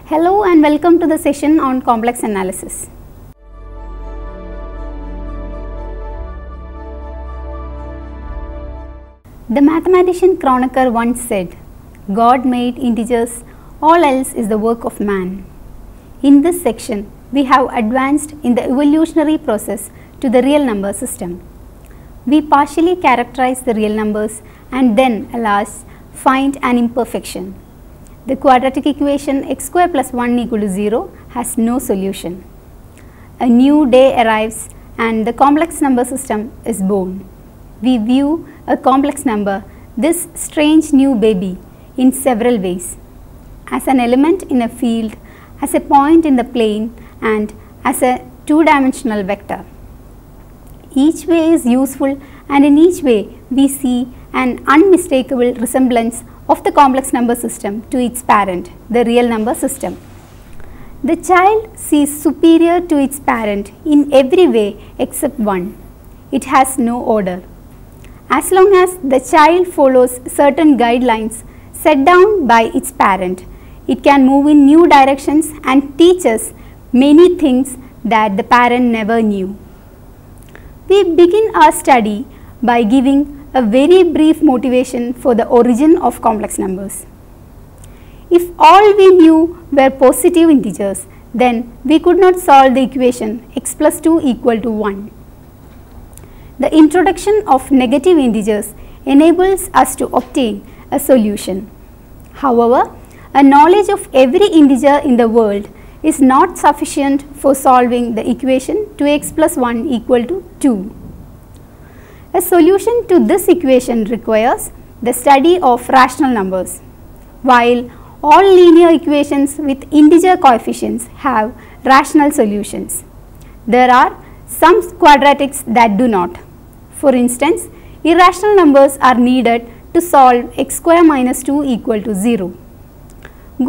Hello and welcome to the session on complex analysis. The mathematician Kronecker once said, "God made integers, all else is the work of man." In this section, we have advanced in the evolutionary process to the real number system. We partially characterize the real numbers and then, alas, find an imperfection. The quadratic equation x square plus 1 equal to 0 has no solution. A new day arrives and the complex number system is born. We view a complex number, this strange new baby, in several ways: as an element in a field, as a point in the plane, and as a two-dimensional vector. Each way is useful, and in each way we see an unmistakable resemblance of the complex number system to its parent, the real number system. The child sees superior to its parent in every way except one: it has no order. As long as the child follows certain guidelines set down by its parent, it can move in new directions and teach us many things that the parent never knew. We begin our study by giving a very brief motivation for the origin of complex numbers. If all we knew were positive integers, then we could not solve the equation x plus 2 equal to 1. The introduction of negative integers enables us to obtain a solution. However, a knowledge of every integer in the world is not sufficient for solving the equation 2x plus 1 equal to 2. A solution to this equation requires the study of rational numbers. While all linear equations with integer coefficients have rational solutions, there are some quadratics that do not. For instance, irrational numbers are needed to solve x square minus 2 equal to 0.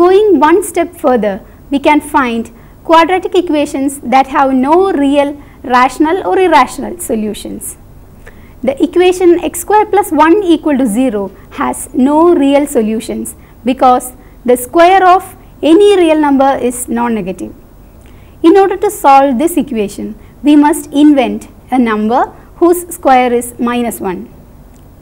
Going one step further, we can find quadratic equations that have no real rational or irrational solutions. The equation x square plus 1 equal to 0 has no real solutions because the square of any real number is non-negative. In order to solve this equation, we must invent a number whose square is minus 1.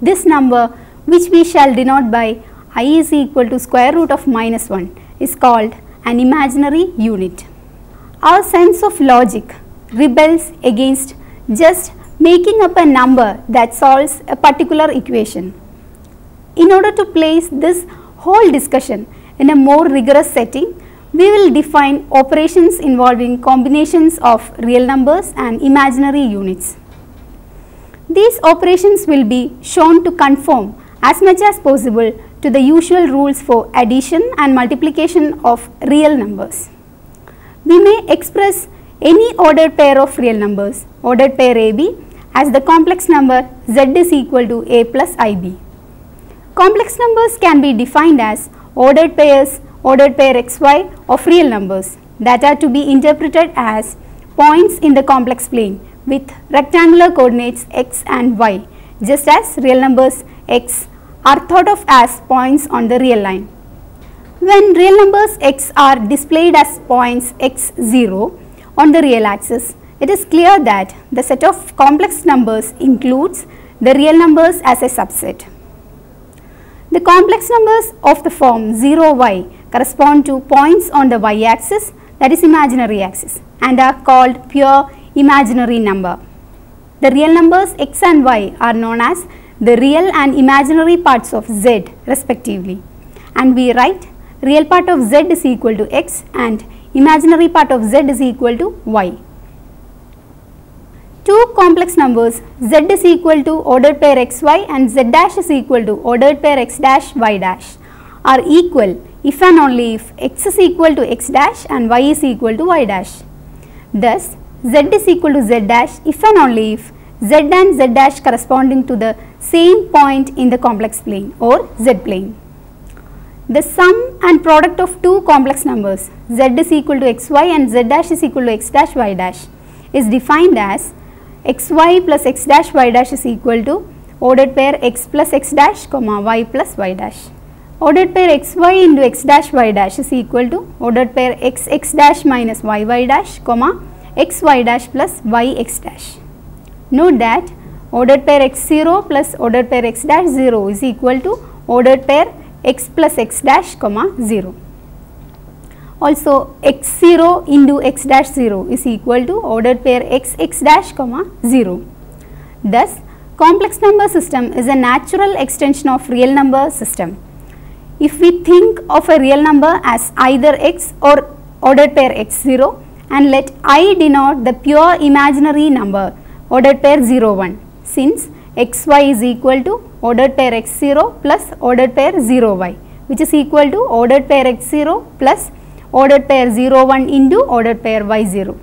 This number, which we shall denote by I is equal to square root of minus 1, is called an imaginary unit. Our sense of logic rebels against just making up a number that solves a particular equation. In order to place this whole discussion in a more rigorous setting, we will define operations involving combinations of real numbers and imaginary units. These operations will be shown to conform as much as possible to the usual rules for addition and multiplication of real numbers. We may express any ordered pair of real numbers, ordered pair AB, as the complex number z is equal to a plus ib. Complex numbers can be defined as ordered pair xy of real numbers that are to be interpreted as points in the complex plane with rectangular coordinates x and y, just as real numbers x are thought of as points on the real line. When real numbers x are displayed as points x0 on the real axis, it is clear that the set of complex numbers includes the real numbers as a subset. The complex numbers of the form 0y correspond to points on the y axis, that is imaginary axis, and are called pure imaginary number. The real numbers x and y are known as the real and imaginary parts of z respectively, and we write real part of z is equal to x and imaginary part of z is equal to y. Two complex numbers z is equal to ordered pair xy and z dash is equal to ordered pair x dash y dash are equal if and only if x is equal to x dash and y is equal to y dash. Thus, z is equal to z dash if and only if z and z dash corresponding to the same point in the complex plane or z plane. The sum and product of two complex numbers z is equal to xy and z dash is equal to x dash y dash is defined as xy plus x dash y dash is equal to ordered pair x plus x dash comma y plus y dash. ordered pair xy into x dash y dash is equal to ordered pair x dash minus y dash comma xy dash plus yx dash. Note that ordered pair x0 plus ordered pair x dash 0 is equal to ordered pair x plus x dash comma 0. Also x0 into x dash 0 is equal to ordered pair x dash comma 0. Thus, complex number system is a natural extension of real number system. If we think of a real number as either x or ordered pair x0 and let I denote the pure imaginary number ordered pair 0 1, since xy is equal to ordered pair x0 plus ordered pair 0y, which is equal to ordered pair x0 plus ordered pair 0 1 into ordered pair y0.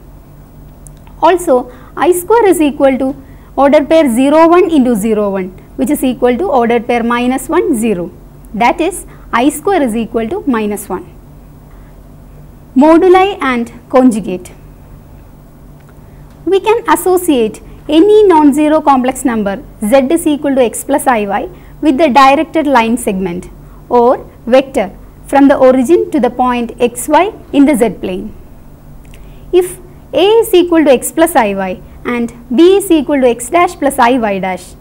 Also, I square is equal to ordered pair 0 1 into 0 1, which is equal to ordered pair minus 1 0. That is, I square is equal to minus 1. Moduli and conjugate. We can associate any non-zero complex number z is equal to x plus iy with the directed line segment or vector from the origin to the point xy in the z plane. If a is equal to x plus iy and b is equal to x dash plus iy dash,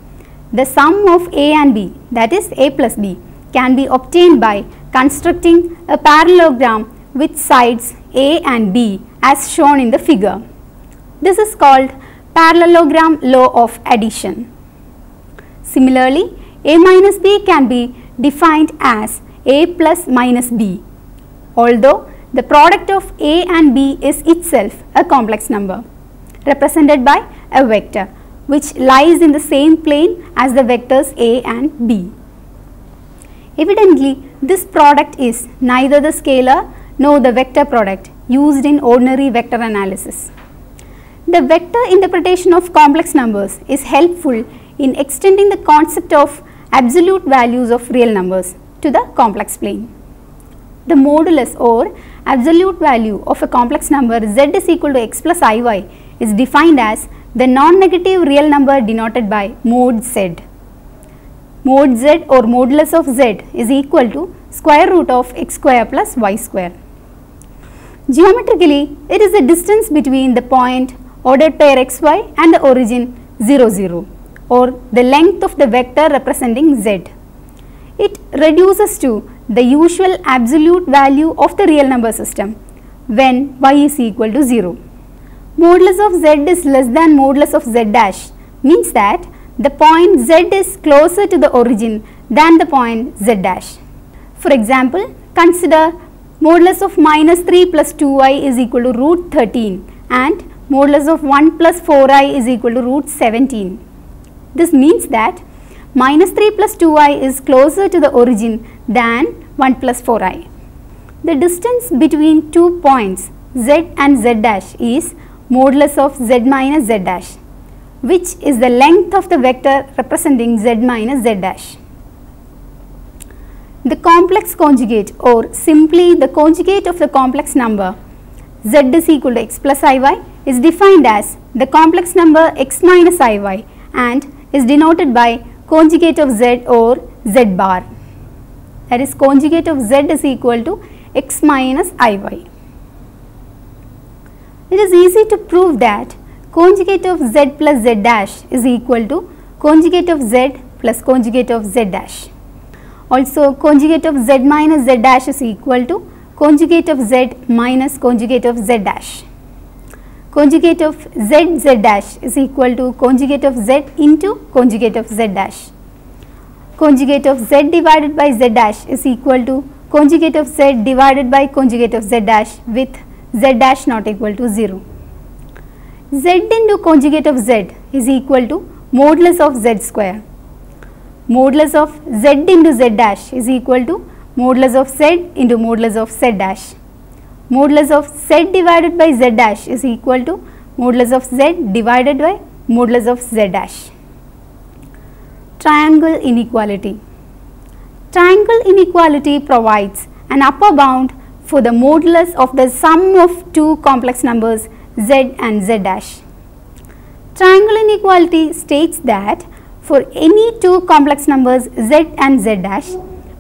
the sum of a and b, that is a plus b, can be obtained by constructing a parallelogram with sides a and b as shown in the figure. This is called parallelogram law of addition. Similarly, a minus b can be defined as a plus minus b, although the product of a and b is itself a complex number represented by a vector which lies in the same plane as the vectors a and b. Evidently, this product is neither the scalar nor the vector product used in ordinary vector analysis. The vector interpretation of complex numbers is helpful in extending the concept of absolute values of real numbers to the complex plane. The modulus or absolute value of a complex number z is equal to x plus iy is defined as the non-negative real number denoted by mod z. Mod z or modulus of z is equal to square root of x square plus y square. Geometrically, it is the distance between the point ordered pair xy and the origin 0 0 or the length of the vector representing z. It reduces to the usual absolute value of the real number system when y is equal to 0. Modulus of z is less than modulus of z dash means that the point z is closer to the origin than the point z dash. For example, consider modulus of minus 3 plus 2i is equal to root 13 and modulus of 1 plus 4i is equal to root 17. This means that minus 3 plus 2i is closer to the origin than 1 plus 4i. The distance between 2 points z and z dash is modulus of z minus z dash, which is the length of the vector representing z minus z dash. The complex conjugate or simply the conjugate of the complex number z is equal to x plus iy is defined as the complex number x minus iy and is denoted by conjugate of z or z bar. That is, conjugate of z is equal to x minus iy. It is easy to prove that conjugate of z plus z dash is equal to conjugate of z plus conjugate of z dash. Also, conjugate of z minus z dash is equal to conjugate of z minus conjugate of z dash. Conjugate of z dash is equal to conjugate of z into conjugate of z dash. Conjugate of z divided by z dash is equal to conjugate of z divided by conjugate of z dash with z dash not equal to 0. Z into conjugate of z is equal to modulus of z square. Modulus of z into z dash is equal to modulus of z into modulus of z dash. Modulus of z divided by z dash is equal to modulus of z divided by modulus of z dash. Triangle inequality. Triangle inequality provides an upper bound for the modulus of the sum of two complex numbers z and z dash. Triangle inequality states that for any two complex numbers z and z dash,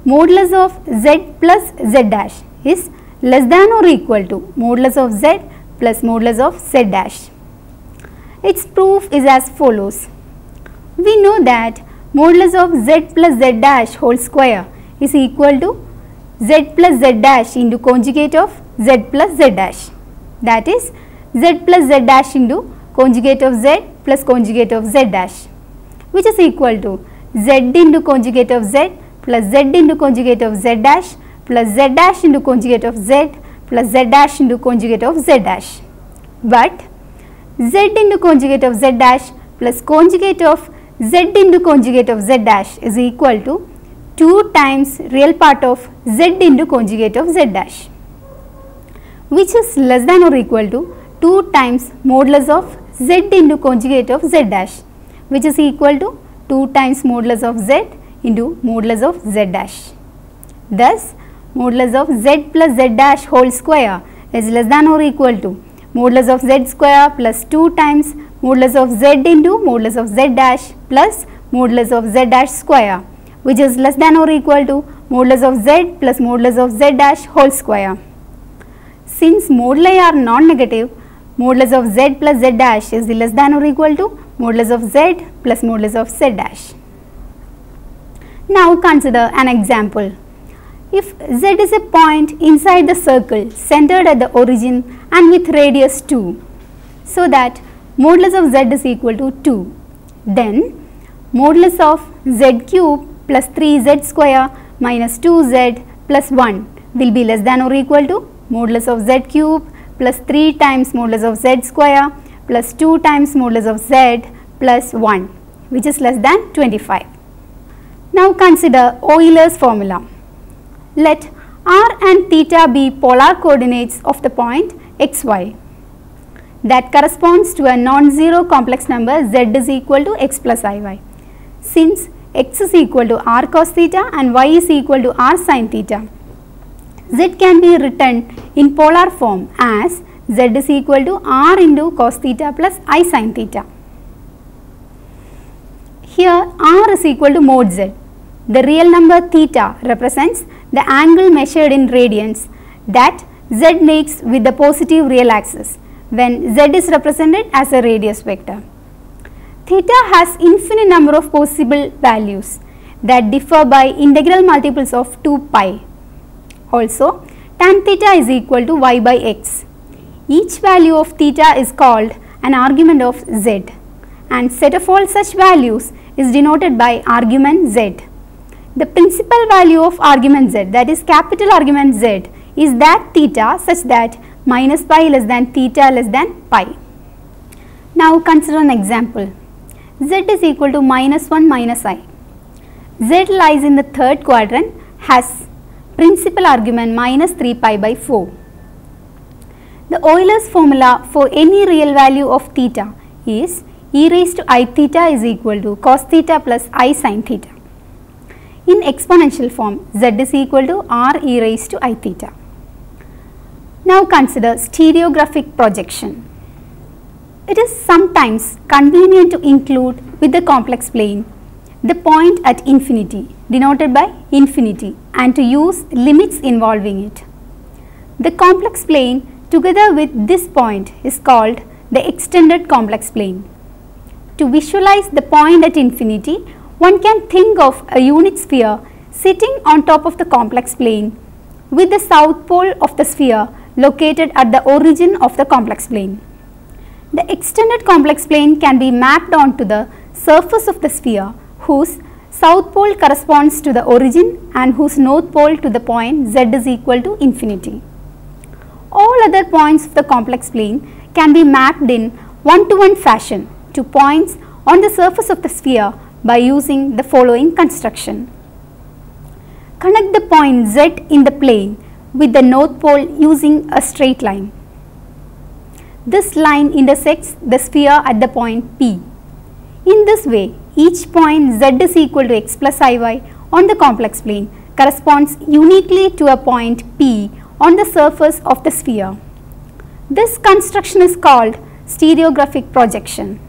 modulus of z plus z dash is less than or equal to modulus of z plus modulus of z dash. Its proof is as follows. We know that modulus of z plus z dash whole square is equal to z plus z dash into conjugate of z plus z dash, that is z plus z dash into conjugate of z plus conjugate of z dash, which is equal to z into conjugate of z plus z into conjugate of z dash plus z dash into conjugate of z plus z dash into conjugate of z dash. But z into conjugate of z dash plus conjugate of z into conjugate of z dash is equal to 2 times real part of z into conjugate of z dash, which is less than or equal to 2 times modulus of z into conjugate of z dash, which is equal to 2 times modulus of z into modulus of z dash. Thus, modulus of z plus z dash whole square is less than or equal to modulus of z square plus 2 times modulus of z into modulus of z dash plus modulus of z dash square, which is less than or equal to modulus of z plus modulus of z dash whole square. Since moduli are non-negative, modulus of z plus z dash is less than or equal to modulus of z plus modulus of z dash. Now consider an example. If z is a point inside the circle centered at the origin and with radius 2, so that modulus of z is equal to 2, then modulus of z cube plus 3z square minus 2z plus 1 will be less than or equal to modulus of z cube plus 3 times modulus of z square plus 2 times modulus of z plus 1, which is less than 25. Now consider Euler's formula. Let r and theta be polar coordinates of the point xy that corresponds to a non-zero complex number z is equal to x plus iy. Since x is equal to r cos theta and y is equal to r sin theta, z can be written in polar form as z is equal to r into cos theta plus I sin theta. Here r is equal to mod z. The real number theta represents the angle measured in radians that z makes with the positive real axis when z is represented as a radius vector. Theta has infinite number of possible values that differ by integral multiples of 2 pi. Also, tan theta is equal to y by x. Each value of theta is called an argument of z, and set of all such values is denoted by argument z. The principal value of argument z, that is capital argument z, is that theta such that minus pi less than theta less than pi. Now consider an example. Z is equal to minus 1 minus I. Z lies in the third quadrant, has principal argument minus 3 pi by 4. The Euler's formula for any real value of theta is e raised to I theta is equal to cos theta plus I sin theta. In exponential form, z is equal to r e raised to I theta. Now consider stereographic projection. It is sometimes convenient to include with the complex plane the point at infinity denoted by infinity and to use limits involving it. The complex plane together with this point is called the extended complex plane. To visualize the point at infinity, one can think of a unit sphere sitting on top of the complex plane with the south pole of the sphere located at the origin of the complex plane. The extended complex plane can be mapped onto the surface of the sphere whose south pole corresponds to the origin and whose north pole to the point z is equal to infinity. All other points of the complex plane can be mapped in one-to-one fashion to points on the surface of the sphere by using the following construction. Connect the point z in the plane with the north pole using a straight line. This line intersects the sphere at the point P. In this way, each point z is equal to x plus iy on the complex plane corresponds uniquely to a point P on the surface of the sphere. This construction is called stereographic projection.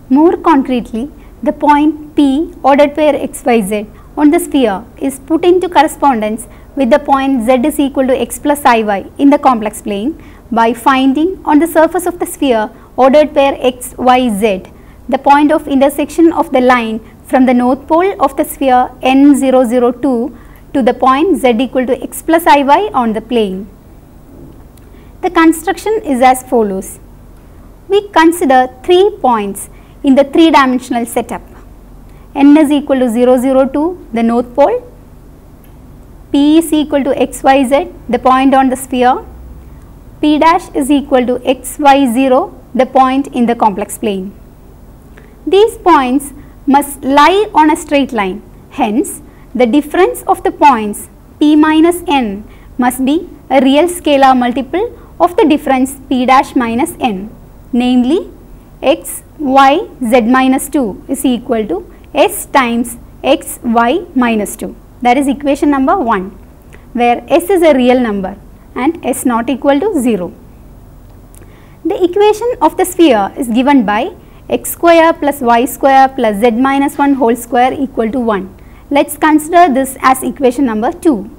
More concretely, the point P ordered pair xyz on the sphere is put into correspondence with the point z is equal to x plus iy in the complex plane by finding on the surface of the sphere ordered pair x, y, z, the point of intersection of the line from the north pole of the sphere n002 to the point z equal to x plus iy on the plane. The construction is as follows. We consider 3 points in the 3-dimensional setup. N is equal to 002, the north pole, P is equal to xyz, the point on the sphere, P dash is equal to xy0, the point in the complex plane. These points must lie on a straight line. Hence, the difference of the points P minus n must be a real scalar multiple of the difference P dash minus n, namely x, y, z minus 2 is equal to s times x, y minus 2. That is equation number 1, where s is a real number and s not equal to 0. The equation of the sphere is given by x square plus y square plus z minus 1 whole square equal to 1. Let us consider this as equation number 2.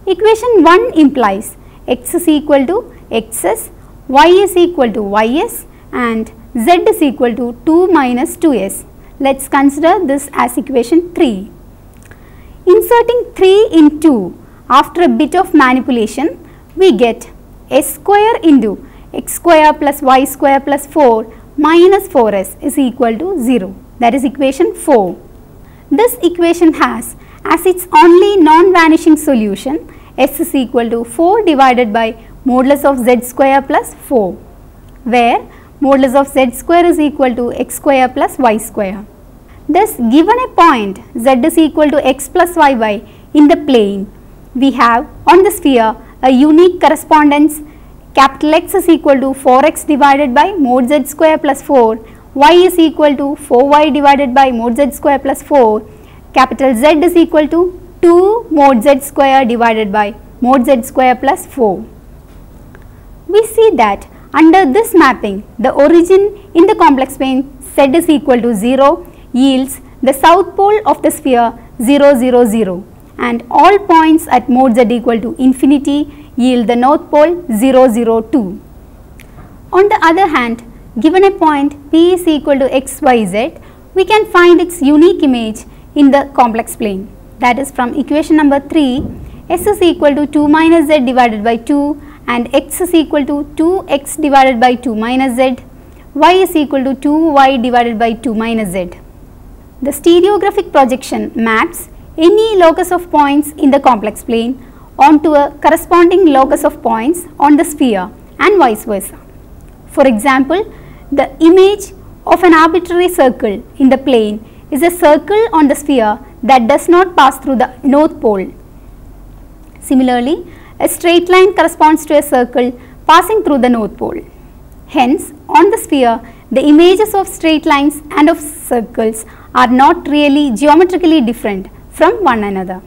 Equation 1 implies x is equal to xs, y is equal to ys and z is equal to 2 minus 2s. Let us consider this as equation 3. Inserting 3 in 2 after a bit of manipulation, we get s square into x square plus y square plus 4 minus 4s is equal to 0. That is equation 4. This equation has as its only non-vanishing solution s is equal to 4 divided by modulus of z square plus 4, where modulus of z square is equal to x square plus y square. Thus, given a point z is equal to x plus y in the plane, we have on the sphere a unique correspondence. Capital X is equal to 4x divided by mod z square plus 4, y is equal to 4y divided by mod z square plus 4, capital Z is equal to 2 mod z square divided by mod z square plus 4. We see that under this mapping, the origin in the complex plane z is equal to 0 yields the south pole of the sphere 0, 0, 0, and all points at mod z equal to infinity yield the north pole 0, 0, 2. On the other hand, given a point P is equal to x, y, z, we can find its unique image in the complex plane. That is, from equation number 3, s is equal to 2 minus z divided by 2 and x is equal to 2x divided by 2 minus z, y is equal to 2y divided by 2 minus z. The stereographic projection maps any locus of points in the complex plane onto a corresponding locus of points on the sphere and vice versa. For example, the image of an arbitrary circle in the plane is a circle on the sphere that does not pass through the north pole. Similarly, a straight line corresponds to a circle passing through the north pole. Hence, on the sphere, the images of straight lines and of circles are not really geometrically different from one another.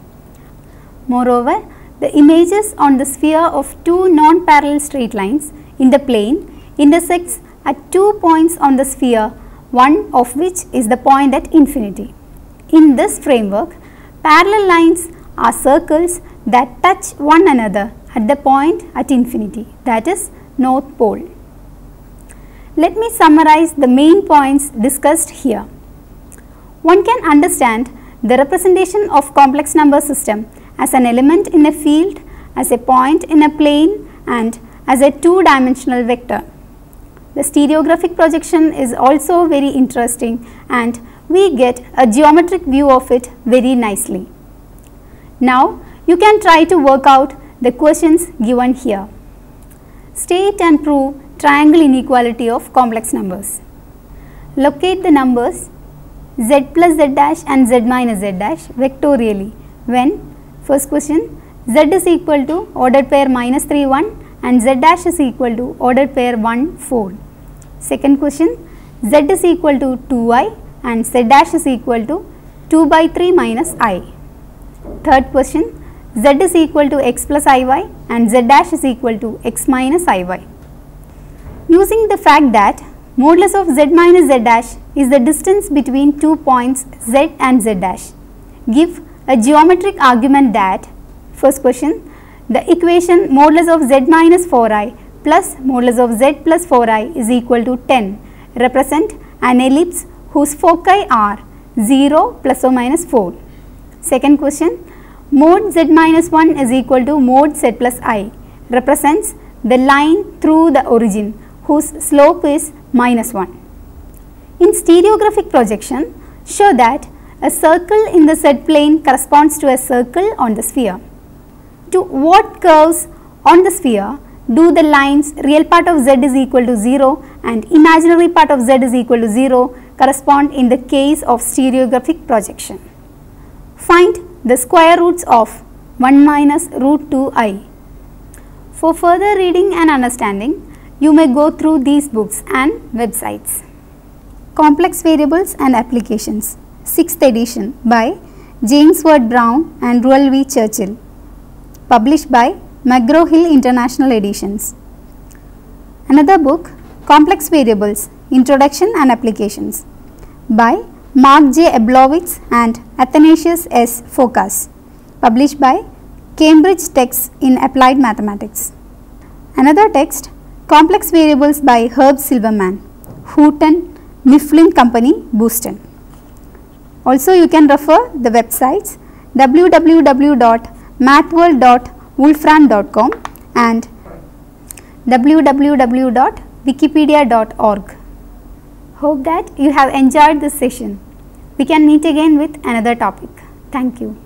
Moreover, the images on the sphere of two non-parallel straight lines in the plane intersects at 2 points on the sphere, one of which is the point at infinity. In this framework, parallel lines are circles that touch one another at the point at infinity, that is north pole. Let me summarize the main points discussed here. One can understand the representation of complex number system as an element in a field, as a point in a plane and as a two-dimensional vector. The stereographic projection is also very interesting and we get a geometric view of it very nicely. Now, you can try to work out the questions given here. State and prove triangle inequality of complex numbers. Locate the numbers z plus z dash and z minus z dash vectorially when, first question, z is equal to ordered pair minus 3 1 and z dash is equal to ordered pair 1 4. Second question, z is equal to 2i and z dash is equal to 2 by 3 minus I. Third question, z is equal to x plus iy and z dash is equal to x minus iy. Using the fact that modulus of z minus z dash is the distance between 2 points z and z dash, Give a geometric argument that, first question, the equation modulus of z minus 4i plus modulus of z plus 4i is equal to 10 represent an ellipse whose foci are 0 plus or minus 4. Second question, mod z minus 1 is equal to mod z plus I represents the line through the origin whose slope is minus 1. In stereographic projection, show that a circle in the z plane corresponds to a circle on the sphere. To what curves on the sphere do the lines real part of z is equal to 0 and imaginary part of z is equal to 0 correspond in the case of stereographic projection? Find the square roots of 1 minus root 2i. For further reading and understanding, you may go through these books and websites. Complex Variables and Applications, 6th edition by James Ward Brown and Ruel V. Churchill, published by McGraw-Hill International Editions. Another book, Complex Variables, Introduction and Applications, by Mark J. Eblowitz and Athanasius S. Fokas, published by Cambridge Texts in Applied Mathematics. Another text, Complex Variables by Herb Silverman, Houghton, Mifflin Company, Boston. Also you can refer the websites www.mathworld.wolfram.com and www.wikipedia.org. Hope that you have enjoyed this session. We can meet again with another topic. Thank you.